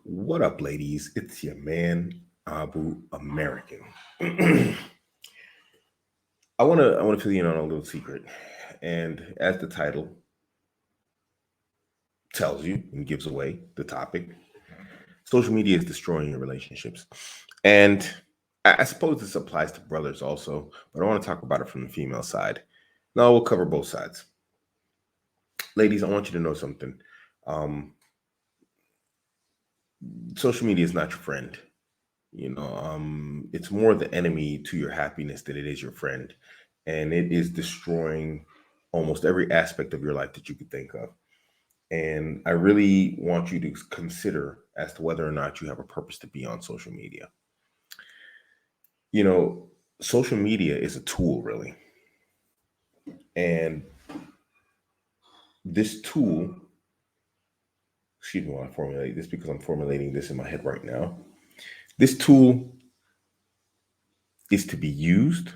What up, ladies? It's your man, Abuamerican. I wanna fill you in on a little secret. And as the title tells you and gives away the topic, social media is destroying your relationships. And I suppose this applies to brothers also, but I want to talk about it from the female side. No, we'll cover both sides. Ladies, I want you to know something. Um, Social media is not your friend. It's more the enemy to your happiness than it is your friend, and it is destroying almost every aspect of your life that you could think of. And I really want you to consider as to whether or not you have a purpose to be on social media. you know Social media is a tool, really. And this tool, excuse me while I formulate this, because I'm formulating this in my head right now. This tool is to be used,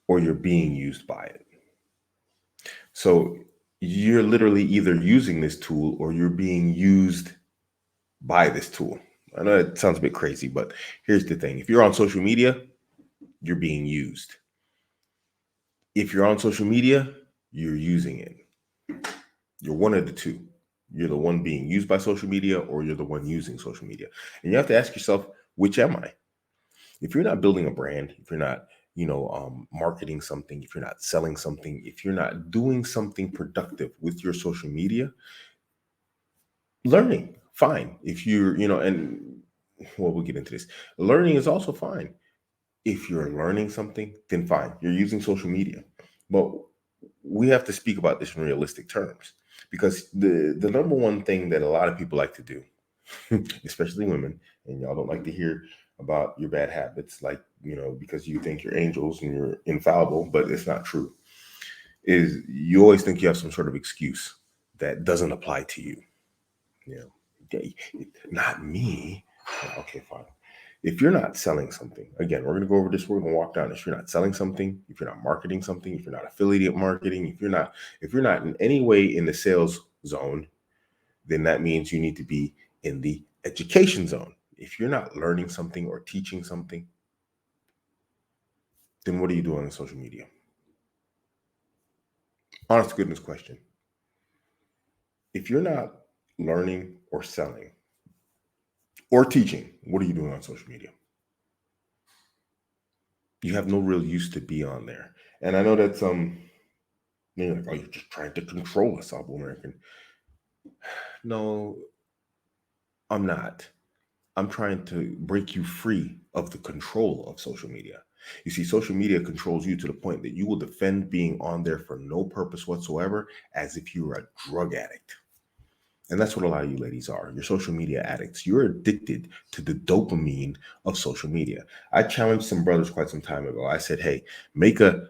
or you're being used by it. So you're literally either using this tool or you're being used by this tool. I know it sounds a bit crazy, but here's the thing. If you're on social media, you're being used. If you're on social media, you're using it. You're one of the two. You're the one being used by social media, or you're the one using social media. And you have to ask yourself, which am I? If you're not building a brand, if you're not, marketing something, if you're not selling something, if you're not doing something productive with your social media, learning, fine. If you're, and well, we'll get into this. Learning is also fine. If you're learning something, then fine. You're using social media. But we have to speak about this in realistic terms, because the number one thing that a lot of people like to do, especially women, and y'all don't like to hear about your bad habits, like, because you think you're angels and you're infallible, but it's not true, is you always think you have some sort of excuse that doesn't apply to you. You know, "Yeah, not me." Okay, fine. If you're not selling something, again, we're going to go over this. We're going to walk down. If you're not selling something, if you're not marketing something, if you're not affiliate marketing, if you're not in any way in the sales zone, then that means you need to be in the education zone. If you're not learning something or teaching something, then what are you doing on social media? Honest to goodness question. If you're not learning or selling or teaching, what are you doing on social media? You have no real use to be on there. And I know that you're like, oh, you're just trying to control us, Abuamerican. No, I'm not. I'm trying to break you free of the control of social media. You see, social media controls you to the point that you will defend being on there for no purpose whatsoever, as if you were a drug addict. And that's what a lot of you ladies are. You're social media addicts. You're addicted to the dopamine of social media. I challenged some brothers quite some time ago. I said, hey, make a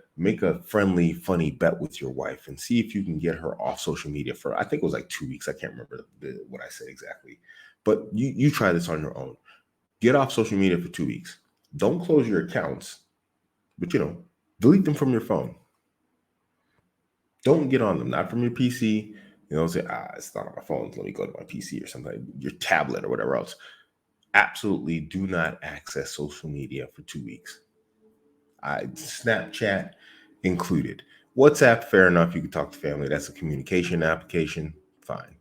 friendly, funny bet with your wife and see if you can get her off social media for, I think it was like 2 weeks. I can't remember what I said exactly. But you try this on your own. Get off social media for 2 weeks. Don't close your accounts, but delete them from your phone. Don't get on them, not from your PC. Say, it's not on my phone. Let me go to my PC or something, your tablet or whatever else. Absolutely do not access social media for 2 weeks. Snapchat included. WhatsApp, fair enough. You can talk to family. That's a communication application. Fine.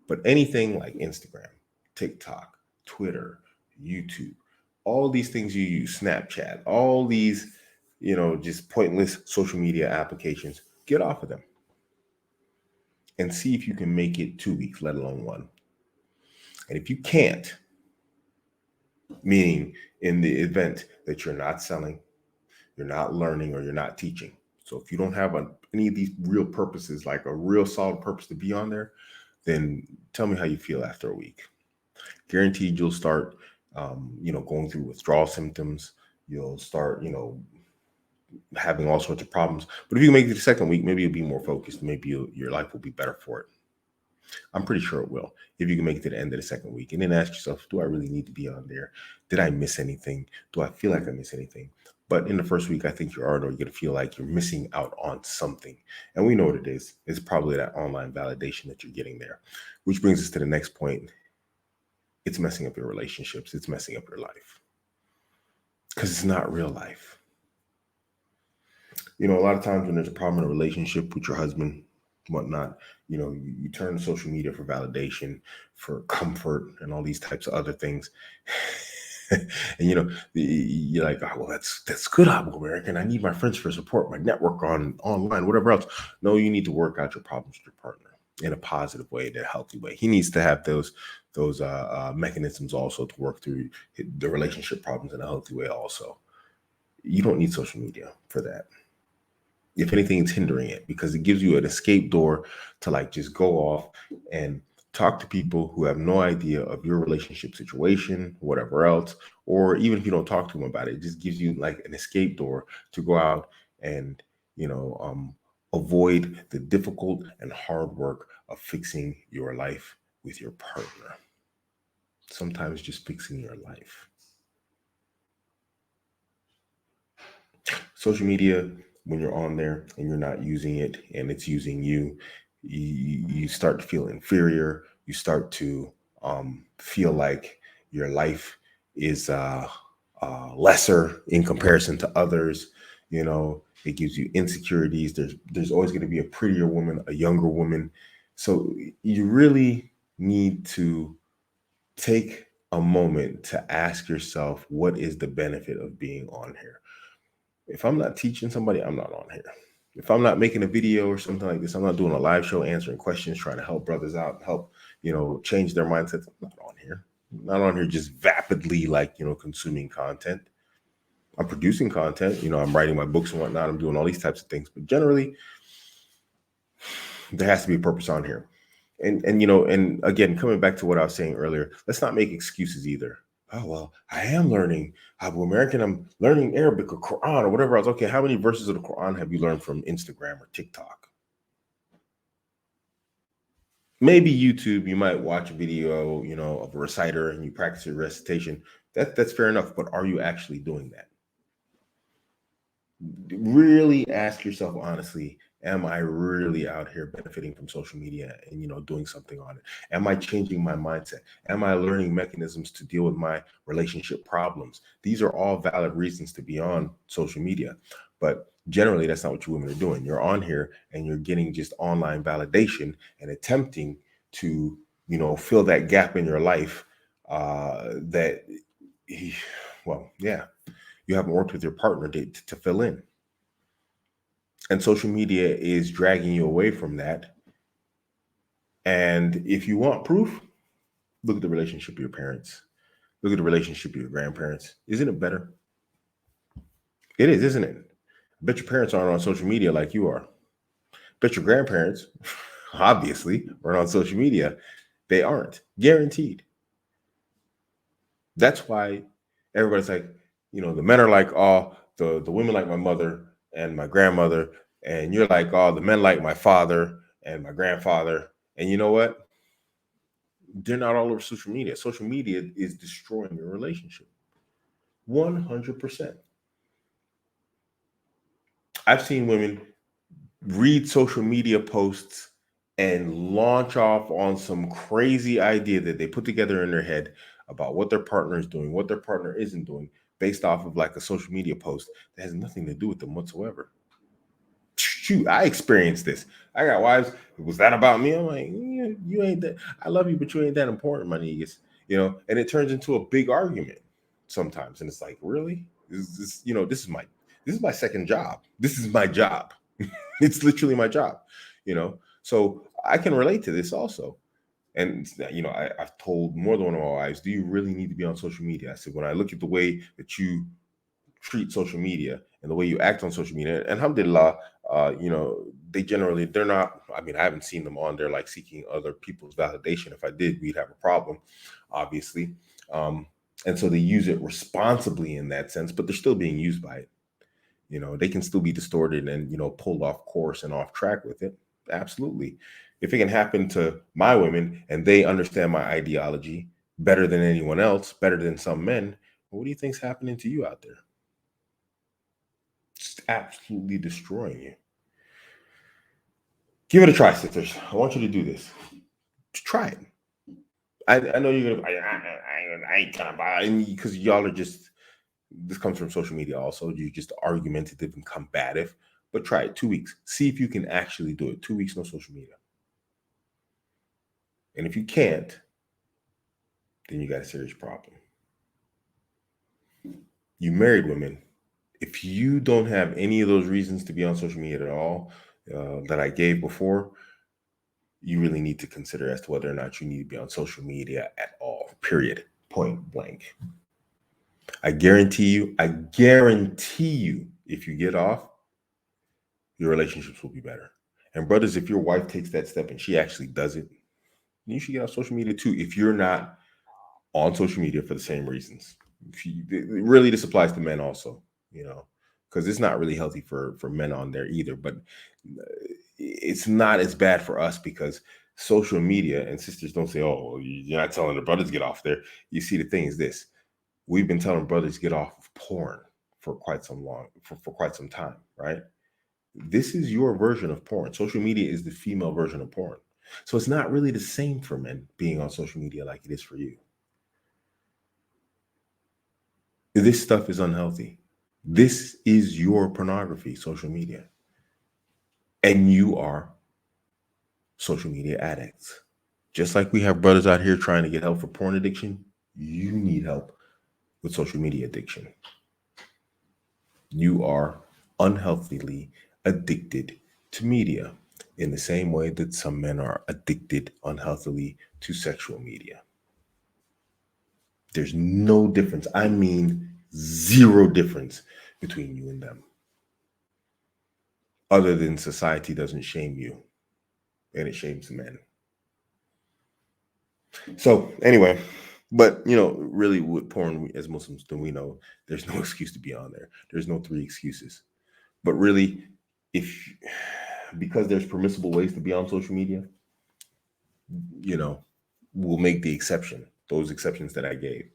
But anything like Instagram, TikTok, Twitter, YouTube, all these things you use, Snapchat, all these, just pointless social media applications, get off of them and see if you can make it 2 weeks, let alone one. And if you can't, meaning in the event that you're not selling, you're not learning, or you're not teaching. So if you don't have any of these real purposes, like a real solid purpose to be on there, then tell me how you feel after a week. Guaranteed you'll start, going through withdrawal symptoms. You'll start, having all sorts of problems. But if you make it the second week, maybe you'll be more focused. Maybe your life will be better for it. I'm pretty sure it will if you can make it to the end of the second week. And then ask yourself, do I really need to be on there? Did I miss anything? Do I feel like I miss anything? But in the first week, I think you're already going to feel like you're missing out on something. And we know what it is. It's probably that online validation that you're getting there, which brings us to the next point. It's messing up your relationships. It's messing up your life because it's not real life. A lot of times when there's a problem in a relationship with your husband, whatnot, you turn to social media for validation, for comfort, and all these types of other things. And you're like, oh, well, that's good, Abuamerican. I need my friends for support, my network on online, whatever else. No, you need to work out your problems with your partner in a positive way, in a healthy way. He needs to have those mechanisms also to work through the relationship problems in a healthy way. Also, you don't need social media for that. If anything, it's hindering it because it gives you an escape door to like just go off and talk to people who have no idea of your relationship situation, whatever else, or even if you don't talk to them about it, it just gives you like an escape door to go out and you know um, avoid the difficult and hard work of fixing your life with your partner. Sometimes just fixing your life. Social media, when you're on there and you're not using it and it's using you, you start to feel inferior. You start to feel like your life is lesser in comparison to others. It gives you insecurities. There's always going to be a prettier woman, a younger woman. So you really need to take a moment to ask yourself, what is the benefit of being on here? If I'm not teaching somebody, I'm not on here. If I'm not making a video or something like this, I'm not doing a live show answering questions, trying to help brothers out, help, change their mindsets. I'm not on here. I'm not on here just vapidly like, consuming content. I'm producing content, I'm writing my books and whatnot. I'm doing all these types of things. But generally, there has to be a purpose on here. And again, coming back to what I was saying earlier, let's not make excuses either. Oh, well, I am learning Abuamerican. I'm learning Arabic or Quran or whatever else. Okay, how many verses of the Quran have you learned from Instagram or TikTok? Maybe YouTube, you might watch a video, of a reciter and you practice your recitation. That's fair enough, but are you actually doing that? Really ask yourself honestly, am I really out here benefiting from social media and doing something on it? Am I changing my mindset? Am I learning mechanisms to deal with my relationship problems? These are all valid reasons to be on social media, but generally that's not what you women are doing. You're on here and you're getting just online validation and attempting to fill that gap in your life that well, yeah, you haven't worked with your partner to fill in. And social media is dragging you away from that. And if you want proof, look at the relationship of your parents. Look at the relationship of your grandparents. Isn't it better? It is, isn't it? I bet your parents aren't on social media like you are. Bet your grandparents, obviously, aren't on social media. They aren't. Guaranteed. That's why everybody's like, the men are like, oh, the women like my mother and my grandmother. And you're like, oh, the men like my father and my grandfather. And you know what? They're not all over social media. Social media is destroying your relationship. 100%. I've seen women read social media posts and launch off on some crazy idea that they put together in their head about what their partner is doing, what their partner isn't doing, based off of like a social media post that has nothing to do with them whatsoever. Shoot, I experienced this. I got wives. Was that about me? I'm like, you ain't that. I love you, but you ain't that important, my niggas. And it turns into a big argument sometimes. And it's like, really? This is my second job. This is my job. It's literally my job. So I can relate to this also. And I've told more than one of my wives, do you really need to be on social media? I said, when I look at the way that you treat social media and the way you act on social media, and alhamdulillah, they're not, I mean, I haven't seen them on there like seeking other people's validation. If I did, we'd have a problem, obviously. And so they use it responsibly in that sense, but they're still being used by it. They can still be distorted and pulled off course and off track with it. Absolutely. If it can happen to my women and they understand my ideology better than anyone else, better than some men, what do you think's happening to you out there? It's absolutely destroying you. Give it a try, sisters. I want you to do this. Just try it. I know you're gonna. I ain't gonna buy because y'all are just. This comes from social media. Also, you're just argumentative and combative. But try it 2 weeks. See if you can actually do it. 2 weeks, no social media. And if you can't, then you got a serious problem. You married women. If you don't have any of those reasons to be on social media at all that I gave before, you really need to consider as to whether or not you need to be on social media at all. Period. Point blank. I guarantee you, if you get off, your relationships will be better. And brothers, if your wife takes that step and she actually does it, you should get off social media too. If you're not on social media for the same reasons, really, this applies to men also, because it's not really healthy for men on there either. But it's not as bad for us because social media, and sisters don't say, "Oh, you're not telling the brothers to get off there." You see, the thing is this: we've been telling brothers to get off of porn for quite some time, right? This is your version of porn. Social media is the female version of porn. So it's not really the same for men being on social media like it is for you. This stuff is unhealthy. This is your pornography, social media. And you are social media addicts. Just like we have brothers out here trying to get help for porn addiction, you need help with social media addiction. You are unhealthily addicted to media in the same way that some men are addicted unhealthily to sexual media. There's no difference. I mean, zero difference between you and them. Other than society doesn't shame you and it shames men. So anyway, but really with porn, as Muslims, then we know there's no excuse to be on there. There's no three excuses. But really, because there's permissible ways to be on social media, we'll make the exception, those exceptions that I gave.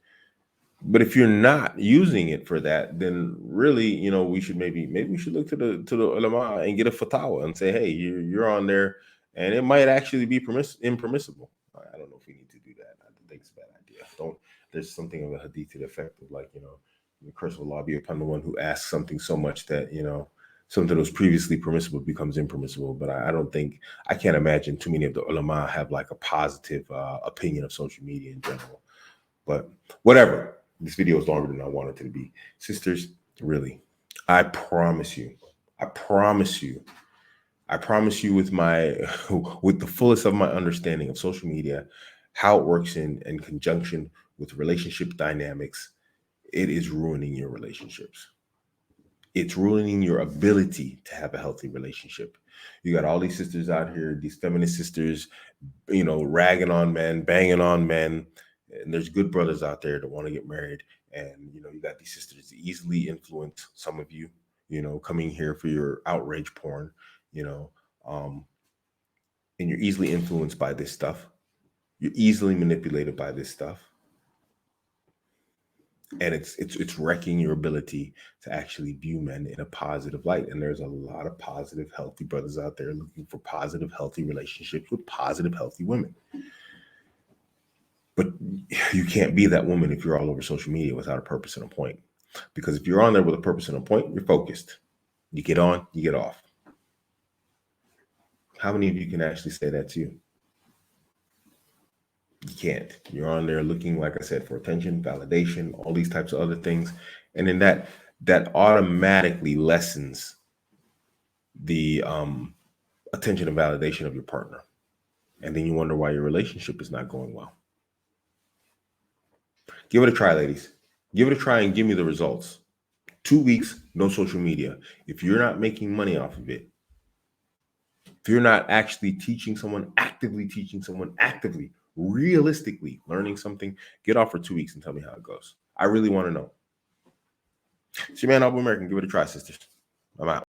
But if you're not using it for that, then really, we should maybe we should look to the ulama and get a fatwa and say, hey, you're on there, and it might actually be impermissible. I don't know if we need to do that. I think it's a bad idea. There's something of a hadith to the effect of like, the curse of Allah be upon the one who asks something so much that something that was previously permissible becomes impermissible. But I can't imagine too many of the ulama have like a positive opinion of social media in general. But whatever. This video is longer than I wanted it to be. Sisters, really, I promise you with with the fullest of my understanding of social media, how it works in conjunction with relationship dynamics, it is ruining your relationships. It's ruining your ability to have a healthy relationship. You got all these sisters out here, these feminist sisters, ragging on men, banging on men. And there's good brothers out there that want to get married. And, you got these sisters that easily influence some of you, coming here for your outrage porn, and you're easily influenced by this stuff. You're easily manipulated by this stuff. And it's wrecking your ability to actually view men in a positive light. And there's a lot of positive, healthy brothers out there looking for positive, healthy relationships with positive, healthy women. But you can't be that woman if you're all over social media without a purpose and a point. Because if you're on there with a purpose and a point, you're focused. You get on, you get off. How many of you can actually say that to you? You can't. You're on there looking, like I said, for attention, validation, all these types of other things. And then that automatically lessens the attention and validation of your partner. And then you wonder why your relationship is not going well. Give it a try, ladies. Give it a try and give me the results. 2 weeks, no social media. If you're not making money off of it, if you're not actually actively, realistically learning something, get off for 2 weeks and tell me how it goes. I really want to know. It's your man, Abuamerican. Give it a try, sisters. I'm out.